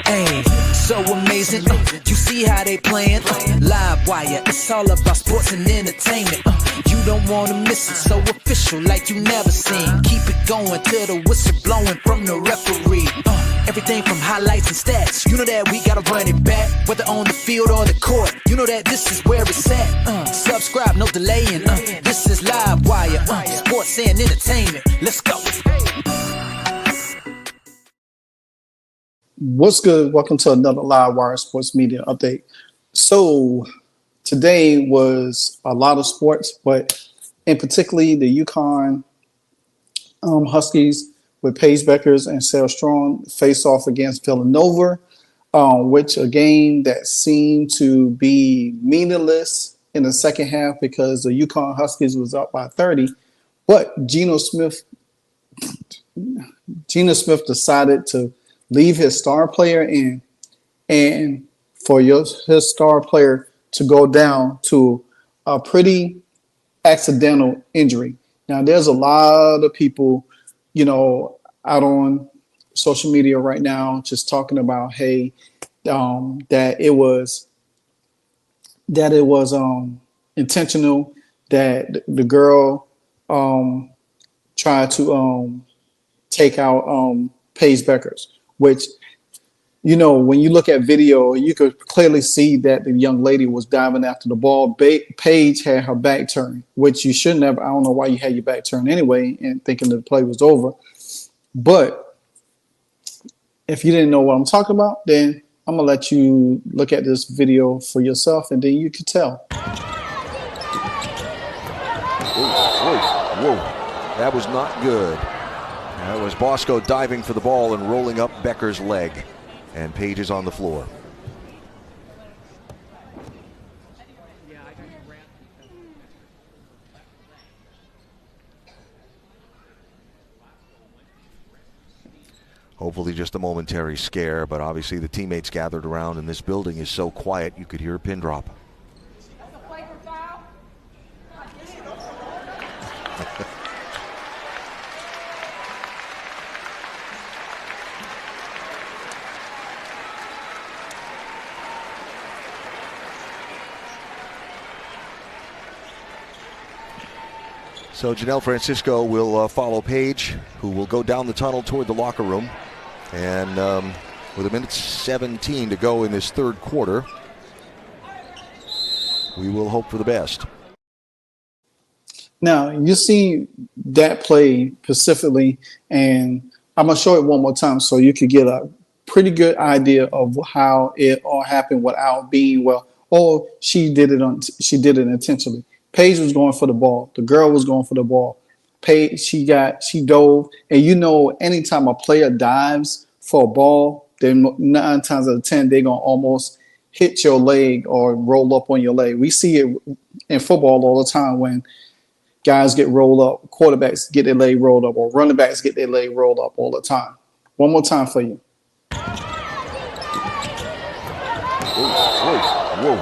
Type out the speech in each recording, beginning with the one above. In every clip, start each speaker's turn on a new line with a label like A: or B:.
A: Hey, so amazing. You see how they playing? Live wire, it's all about sports and entertainment. You don't wanna miss it, so official like you never seen. Keep it going till the whistle blowing from the referee. Everything from highlights and stats. You know that we gotta run it back, whether on the field or the court. You know that this is where it's at. Subscribe, no delaying. This is Live Wire, sports and entertainment. Let's go.
B: What's good? Welcome to another Live Wire Sports Media Update. So today was a lot of sports, but in particularly the UConn Huskies with Paige Bueckers and Sarah Strong face off against Villanova, which a game that seemed to be meaningless in the second half because the UConn Huskies was up by 30. But Geno Smith decided to leave his star player in, and for his star player to go down to a pretty accidental injury. Now, there's a lot of people, out on social media right now just talking about, hey, that it was intentional, that the girl tried to take out Paige Bueckers, which, when you look at video, you could clearly see that the young lady was diving after the ball. Paige had her back turned, which you shouldn't have. I don't know why you had your back turned anyway and thinking the play was over. But if you didn't know what I'm talking about, then I'm going to let you look at this video for yourself, and then you can tell.
C: Whoa. That was not good. That was Bosco diving for the ball and rolling up Bueckers' leg. And Paige is on the floor. Hopefully just a momentary scare, but obviously the teammates gathered around, and this building is so quiet you could hear a pin drop. So Janelle Francisco will follow Paige, who will go down the tunnel toward the locker room. And with 1:17 to go in this third quarter, we will hope for the best.
B: Now, you see that play specifically, and I'm going to show it one more time so you could get a pretty good idea of how it all happened without being, she did it intentionally. Paige was going for the ball. The girl was going for the ball. Paige, she dove. And anytime a player dives for a ball, then 9 times out of 10, they're going to almost hit your leg or roll up on your leg. We see it in football all the time when guys get rolled up, quarterbacks get their leg rolled up, or running backs get their leg rolled up all the time. One more time for you.
C: Whoa.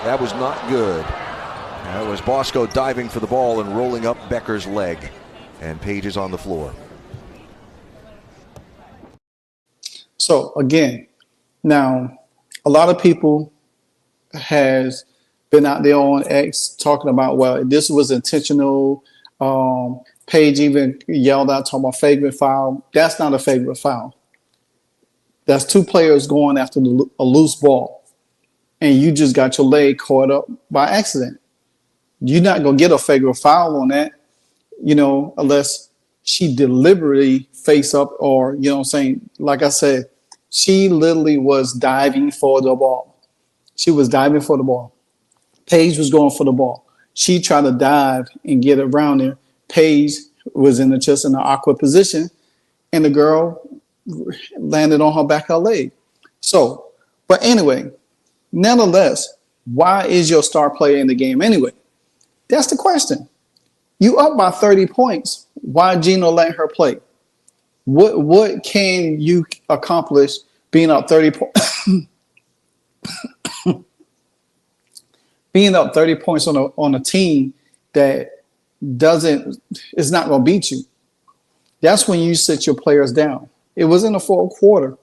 C: That was not good. That was Bosco diving for the ball and rolling up Bueckers' leg. And Paige is on the floor.
B: So, again, now, a lot of people has been out there on X talking about, this was intentional. Paige even yelled out, talking about favorite foul. That's not a favorite foul. That's 2 players going after a loose ball, and you just got your leg caught up by accident. You're not going to get a favorite foul on that, unless she deliberately face up or, like I said, she literally was diving for the ball. She was diving for the ball. Paige was going for the ball. She tried to dive and get around there. Paige was in an awkward position, and the girl landed on her back, her leg. So, but anyway, nonetheless, why is your star player in the game anyway? That's the question. You up by 30 points. Why Geno let her play? What can you accomplish being up 30 points? Being up 30 points on a team that is not going to beat you. That's when you sit your players down. It was in the fourth quarter.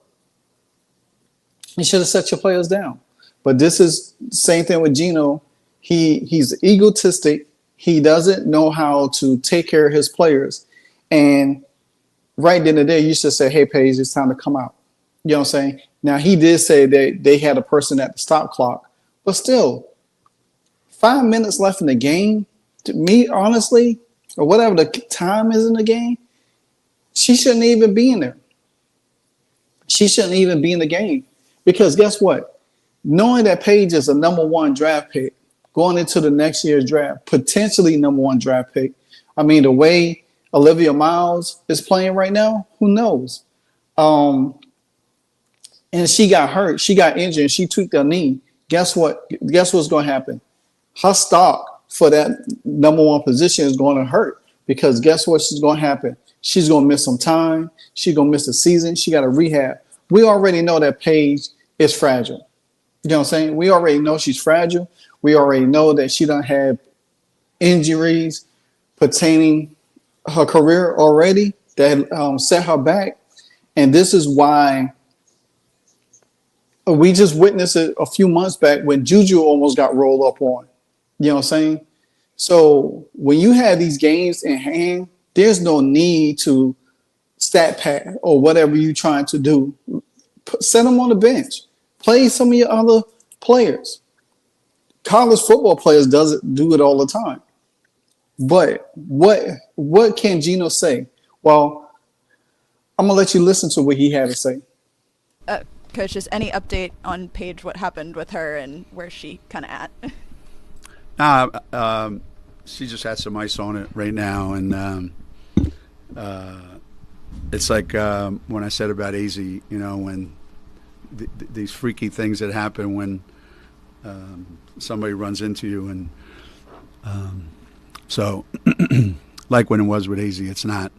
B: You should have set your players down. But this is the same thing with Geno. He's egotistic. He doesn't know how to take care of his players. And right then and there, you should say, hey, Paige, it's time to come out. You know what I'm saying? Now, he did say that they had a person at the stop clock, but still, 5 minutes left in the game, to me, honestly, or whatever the time is in the game, she shouldn't even be in there. She shouldn't even be in the game. Because guess what? Knowing that Paige is a number one draft pick going into the next year's draft, potentially number one draft pick. I mean, the way Olivia Miles is playing right now, who knows? And she got hurt. She got injured. And she tweaked her knee. Guess what? Guess what's going to happen? Her stock for that number one position is going to hurt because guess what she's going to happen? She's going to miss some time. She's going to miss the season. She got to rehab. We already know that Paige is fragile. You know what I'm saying? We already know she's fragile. We already know that she don't have injuries pertaining her career already that set her back. And this is why we just witnessed it a few months back when Juju almost got rolled up on. You know what I'm saying? So when you have these games in hand, there's no need to stat pack or whatever you're trying to do. Set them on the bench. Play some of your other players. College football players doesn't do it all the time. But what can Geno say? Well, I'm gonna let you listen to what he had to say.
D: Coach, just any update on Paige, what happened with her and where's she kind of at?
E: She just had some ice on it right now, and it's like when I said about AZ, you know, when these freaky things that happen when somebody runs into you, and so like when it was with AZ, it's not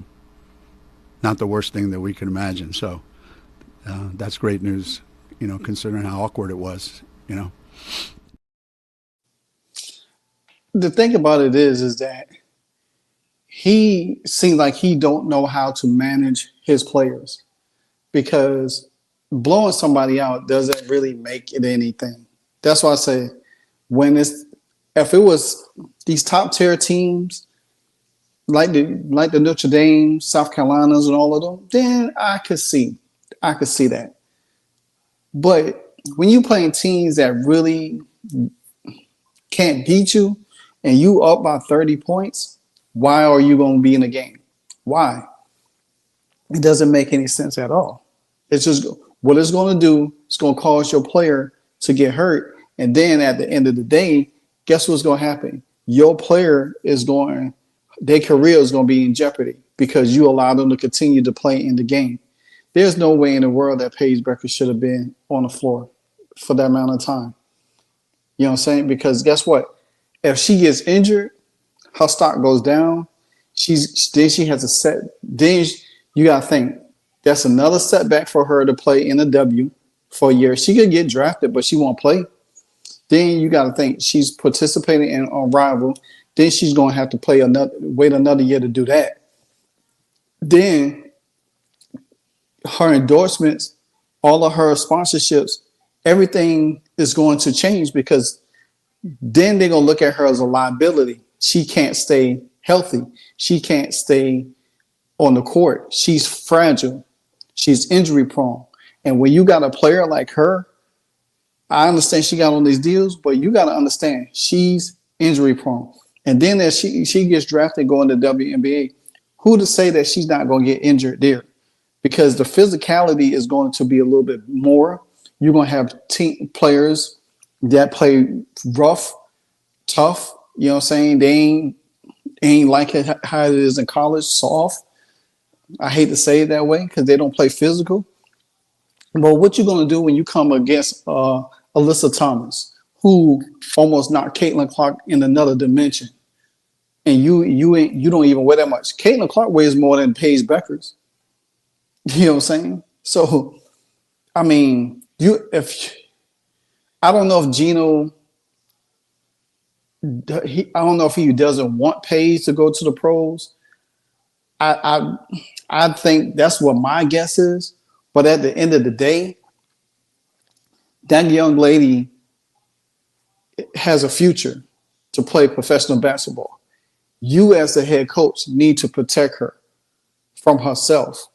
E: the worst thing that we could imagine. So that's great news, you know, considering how awkward it was, you know.
B: The thing about it is that he seems like he don't know how to manage his players because blowing somebody out doesn't really make it anything. That's why I say if it was these top tier teams like the Notre Dame, South Carolinas, and all of them, then I could see that. But when you playing teams that really can't beat you and you up by 30 points, why are you going to be in the game? Why? It doesn't make any sense at all. It's just what it's going to do. It's going to cause your player to get hurt. And then at the end of the day, guess what's going to happen? Your player their career is going to be in jeopardy because you allow them to continue to play in the game. There's no way in the world that Paige Bueckers should have been on the floor for that amount of time. You know what I'm saying? Because guess what? If she gets injured, her stock goes down. Then she has a set. Then you got to think that's another setback for her to play in a W for a year. She could get drafted, but she won't play. Then you got to think she's participating in a rival. Then she's going to have to wait another year to do that. Then her endorsements, all of her sponsorships, everything is going to change because then they're going to look at her as a liability. She can't stay healthy. She can't stay on the court. She's fragile. She's injury prone. And when you got a player like her, I understand she got on these deals, but you got to understand she's injury prone. And then as she gets drafted going to WNBA, who to say that she's not going to get injured there? Because the physicality is going to be a little bit more. You're going to have team players that play rough, tough. You know what I'm saying? They ain't like it how it is in college, soft. I hate to say it that way because they don't play physical. But what you going to do when you come against Alyssa Thomas, who almost knocked Caitlin Clark in another dimension, and you don't even weigh that much. Caitlin Clark weighs more than Paige Bueckers. You know what I'm saying? So, I mean, I don't know if Geno, I don't know if he doesn't want Paige to go to the pros. I think that's what my guess is. But at the end of the day, that young lady has a future to play professional basketball. You as the head coach need to protect her from herself.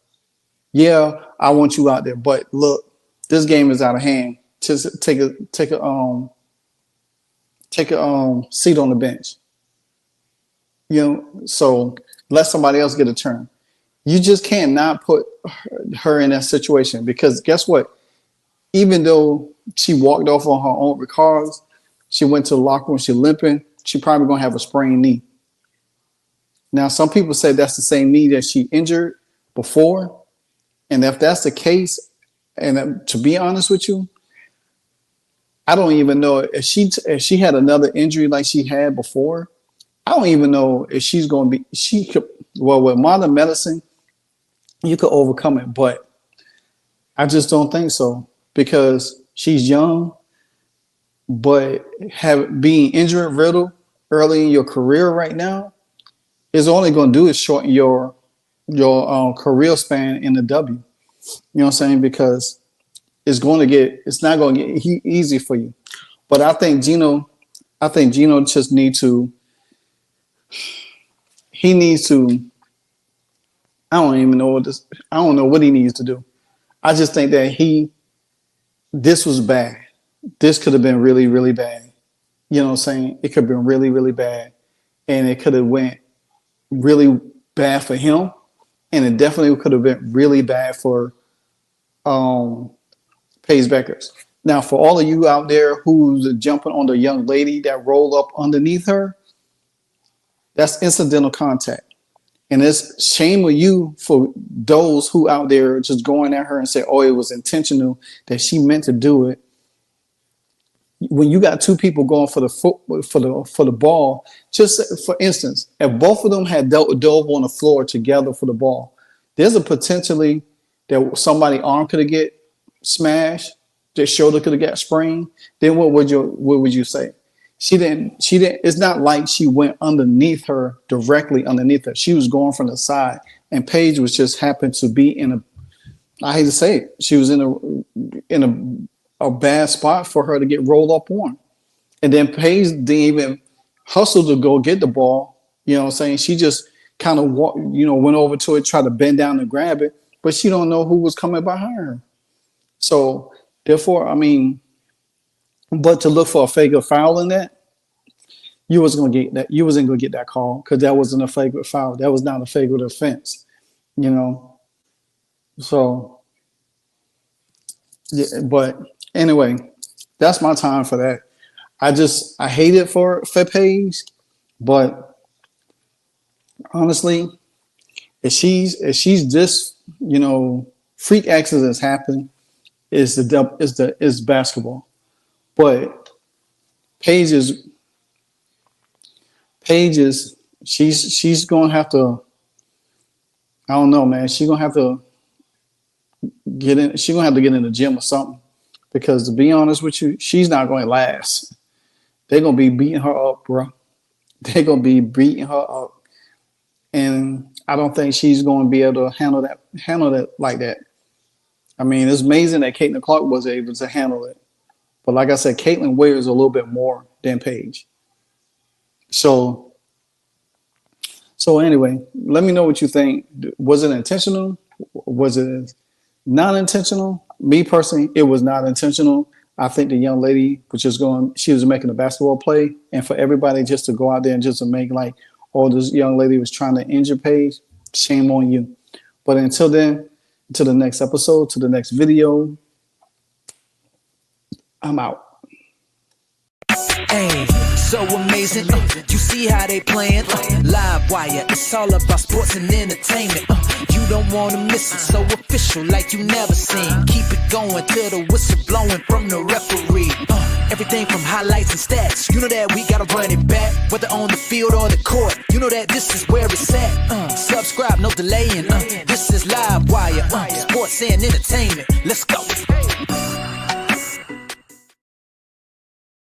B: Yeah, I want you out there, but look, this game is out of hand. Just take a seat on the bench. So let somebody else get a turn. You just can't not put her in that situation, because guess what? Even though she walked off on her own because she went to the locker room, she limping, she probably gonna have a sprained knee. Now, some people say that's the same knee that she injured before, and if that's the case, and to be honest with you, I don't even know if she had another injury like she had before. I don't even know if she's going to be. She could, well, with modern medicine, you could overcome it, but I just don't think so, because she's young. But being injury riddled early in your career right now is only going to do is shorten your career span in the W. You know what I'm saying? Because it's not going to get easy for you. But I think Geno just needs to. He needs to. I don't know what he needs to do. I just think that this was bad. This could have been really, really bad. You know what I'm saying? It could have been really, really bad. And it could have went really bad for him. And it definitely could have been really bad for Paige Bueckers. Now, for all of you out there who's jumping on the young lady that rolled up underneath her, that's incidental contact. And it's shame on you for those who out there just going at her and say, oh, it was intentional, that she meant to do it. When you got two people going for the ball, just for instance, if both of them had dove on the floor together for the ball, there's a potentially that somebody's arm could have get smashed, their shoulder could have got sprained. Then what would you say? She didn't. It's not like she went directly underneath her. She was going from the side, and Paige was just happened to be in a. I hate to say it, she was in a bad spot for her to get rolled up on, and then Paige didn't even hustle to go get the ball. You know what I'm saying? She just kind of went over to it, tried to bend down and grab it, but she don't know who was coming behind her. So therefore, I mean. But to look for a fake foul in that, you wasn't gonna get that. You wasn't gonna get that call, because that wasn't a fake foul. That was not a fake offense, So, yeah. But anyway, that's my time for that. I hate it for Paige, but honestly, if she's this, freak accidents happen, is basketball. But Paige is she's gonna have to. I don't know, man. She's gonna have to get in. She's gonna have to get in the gym or something, because to be honest with you, she's not going to last. They're gonna be beating her up, bro. They're gonna be beating her up, and I don't think she's going to be able to handle that like that. I mean, it's amazing that Caitlin Clark was able to handle it. But like I said, Caitlin wears a little bit more than Paige. So anyway, let me know what you think. Was it intentional? Was it not intentional? Me personally, it was not intentional. I think the young lady was she was making a basketball play. And for everybody just to go out there and just to make like, oh, this young lady was trying to injure Paige, shame on you. But until then, until the next episode, to the next video, I'm out.
A: Hey, so amazing. You see how they playing? Live wire, it's all about sports and entertainment. You don't want to miss it, so official like you never seen. Keep it going till the whistle blowing from the referee. Everything from highlights and stats, you know that we gotta run it back. Whether on the field or the court, you know that this is where it's at. Subscribe, no delaying. This is Live Wire, sports and entertainment. Let's go.